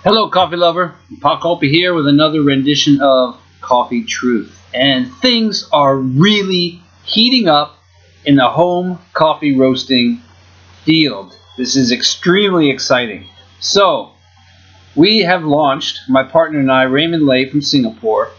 Hello, coffee lover. Paul Colby here with another rendition of Coffee Truth. And things are really heating up in the home coffee roasting field. This is extremely exciting. So, we have launched, my partner and I, Raymond Lay from Singapore,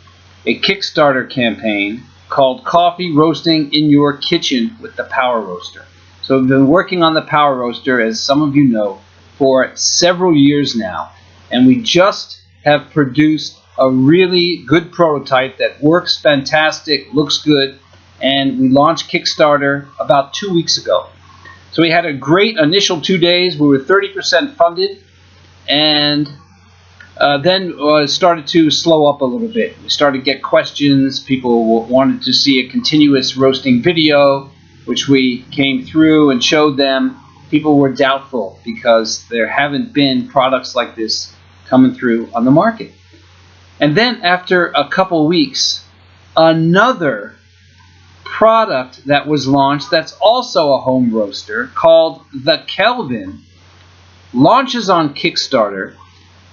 a Kickstarter campaign called Coffee Roasting in Your Kitchen with the Power Roaster. So we've been working on the Power Roaster, as some of you know, for several years now. And we just have produced a really good prototype that works fantastic, looks good, and we launched Kickstarter about 2 weeks ago. So we had a great initial 2 days. We were 30% funded, and then started to slow up a little bit. We started to get questions. People wanted to see a continuous roasting video, which we came through and showed them. People were doubtful because there haven't been products like this coming through on the market. And then after a couple weeks, another product that was launched that's also a home roaster called the Kelvin launches on Kickstarter.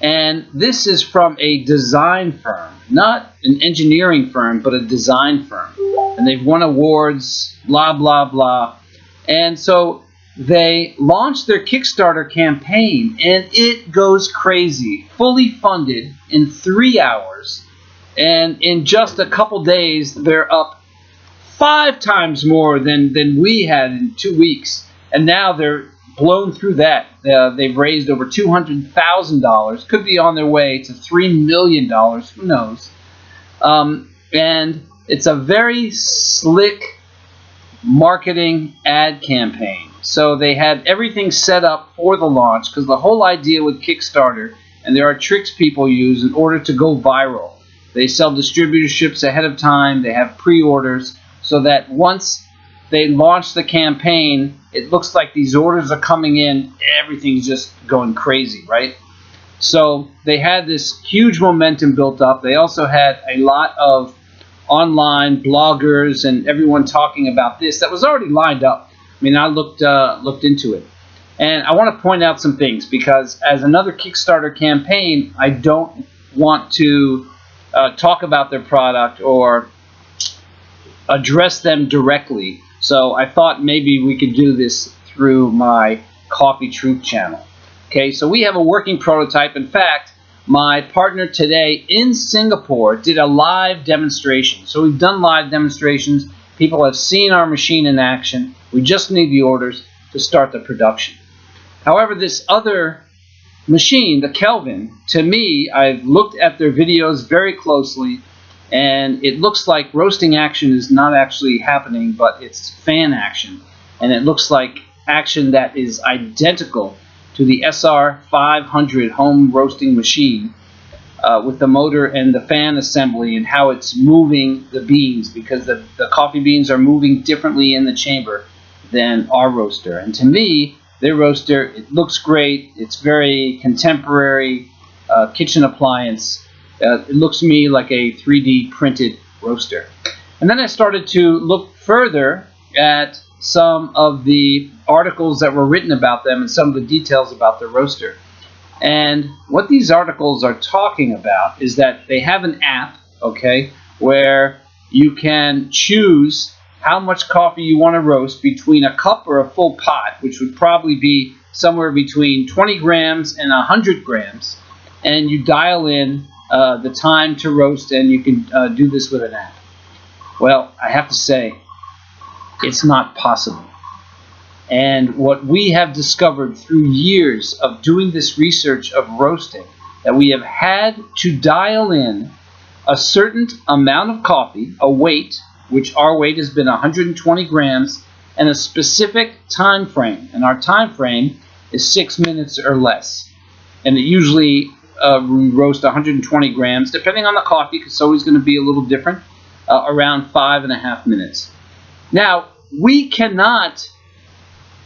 And this is from a design firm, not an engineering firm, but a design firm. And they've won awards, blah, blah, blah. And so they launched their Kickstarter campaign, and it goes crazy. Fully funded in 3 hours, and in just a couple days, they're up 5 times more than we had in 2 weeks. And now they're blown through that. They've raised over $200,000. Could be on their way to $3 million. Who knows? And it's a very slick marketing ad campaign. So they had everything set up for the launch, because the whole idea with Kickstarter, and there are tricks people use in order to go viral. They sell distributorships ahead of time. They have pre-orders so that once they launch the campaign, it looks like these orders are coming in. Everything's just going crazy, right? So they had this huge momentum built up. They also had a lot of online bloggers and everyone talking about this that was already lined up. I mean, I looked into it. And I want to point out some things, because as another Kickstarter campaign, I don't want to talk about their product or address them directly. So I thought maybe we could do this through my Coffee Truth channel. Okay, so we have a working prototype. In fact, my partner today in Singapore did a live demonstration. So we've done live demonstrations. People have seen our machine in action. We just need the orders to start the production. However, this other machine, the Kelvin, to me, I've looked at their videos very closely, and it looks like roasting action is not actually happening, but it's fan action. And it looks like action that is identical to the SR500 home roasting machine, with the motor and the fan assembly and how it's moving the beans, because the coffee beans are moving differently in the chamber than our roaster. And to me, their roaster, it looks great. It's very contemporary kitchen appliance. It looks to me like a 3D printed roaster. And then I started to look further at some of the articles that were written about them and some of the details about the roaster. And what these articles are talking about is that they have an app, okay, where you can choose how much coffee you want to roast between a cup or a full pot, which would probably be somewhere between 20 grams and 100 grams. And you dial in the time to roast, and you can do this with an app. Well, I have to say, it's not possible. And what we have discovered through years of doing this research of roasting, that we have had to dial in a certain amount of coffee, a weight, which our weight has been 120 grams, and a specific time frame. And our time frame is 6 minutes or less. And it usually we roast 120 grams, depending on the coffee, because it's always going to be a little different, around 5.5 minutes. Now, we cannot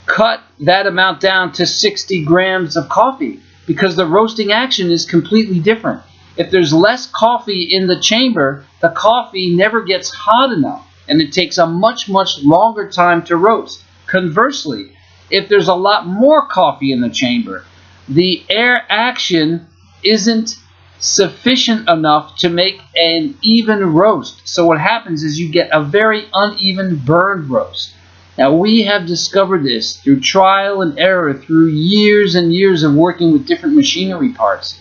cut that amount down to 60 grams of coffee, because the roasting action is completely different. If there's less coffee in the chamber, the coffee never gets hot enough, and it takes a much, much longer time to roast. Conversely, if there's a lot more coffee in the chamber, the air action isn't sufficient enough to make an even roast. So what happens is you get a very uneven burned roast. Now, we have discovered this through trial and error, through years and years of working with different machinery parts.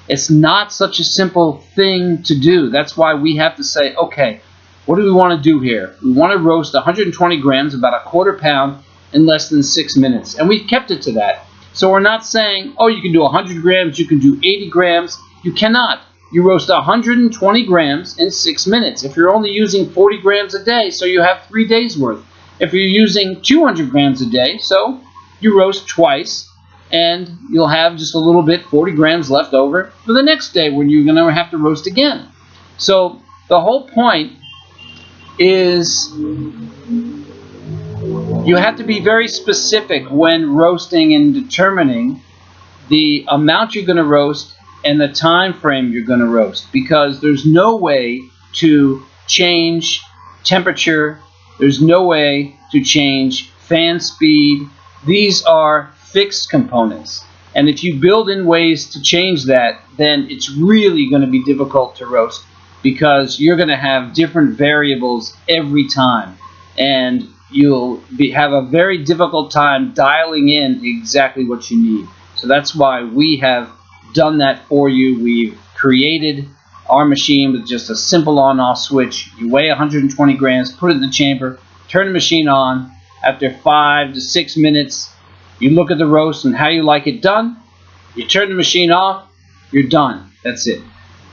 It's not such a simple thing to do. That's why we have to say, okay, what do we want to do here? We want to roast 120 grams, about a quarter pound, in less than 6 minutes. And we've kept it to that. So we're not saying, oh, you can do 100 grams, you can do 80 grams. You cannot. You roast 120 grams in 6 minutes. If you're only using 40 grams a day, so you have 3 days worth. If you're using 200 grams a day, so you roast twice, and you'll have just a little bit, 40 grams left over for the next day when you're going to have to roast again. So the whole point is you have to be very specific when roasting and determining the amount you're going to roast and the time frame you're going to roast, because there's no way to change temperature, there's no way to change fan speed. These are fixed components, and if you build in ways to change that, then it's really going to be difficult to roast, because you're going to have different variables every time, and you'll have a very difficult time dialing in exactly what you need. So that's why we have done that for you. We've created our machine with just a simple on-off switch. You weigh 120 grams, put it in the chamber, turn the machine on. After 5 to 6 minutes, you look at the roast and how you like it done. You turn the machine off, you're done. That's it.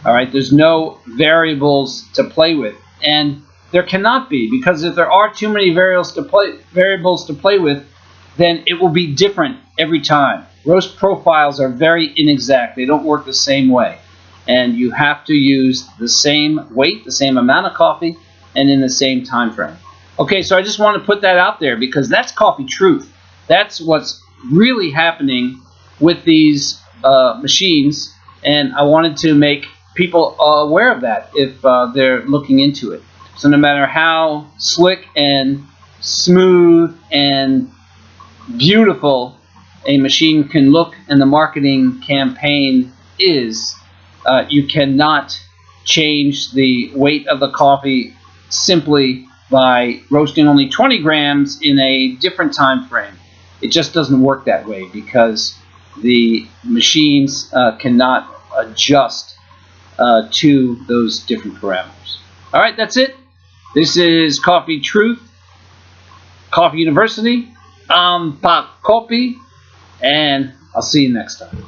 All right, there's no variables to play with, and there cannot be, because if there are too many variables to play with, then it will be different every time. Roast profiles are very inexact. They don't work the same way, and you have to use the same weight, the same amount of coffee, and in the same time frame. Okay, so I just want to put that out there, because that's coffee truth. That's what's really happening with these machines, and I wanted to make people aware of that if they're looking into it. So no matter how slick and smooth and beautiful a machine can look and the marketing campaign is, you cannot change the weight of the coffee simply by roasting only 20 grams in a different time frame. It just doesn't work that way, because the machines cannot adjust to those different parameters. All right, that's it. This is Coffee Truth, Coffee University. I'm Pak Kopi, and I'll see you next time.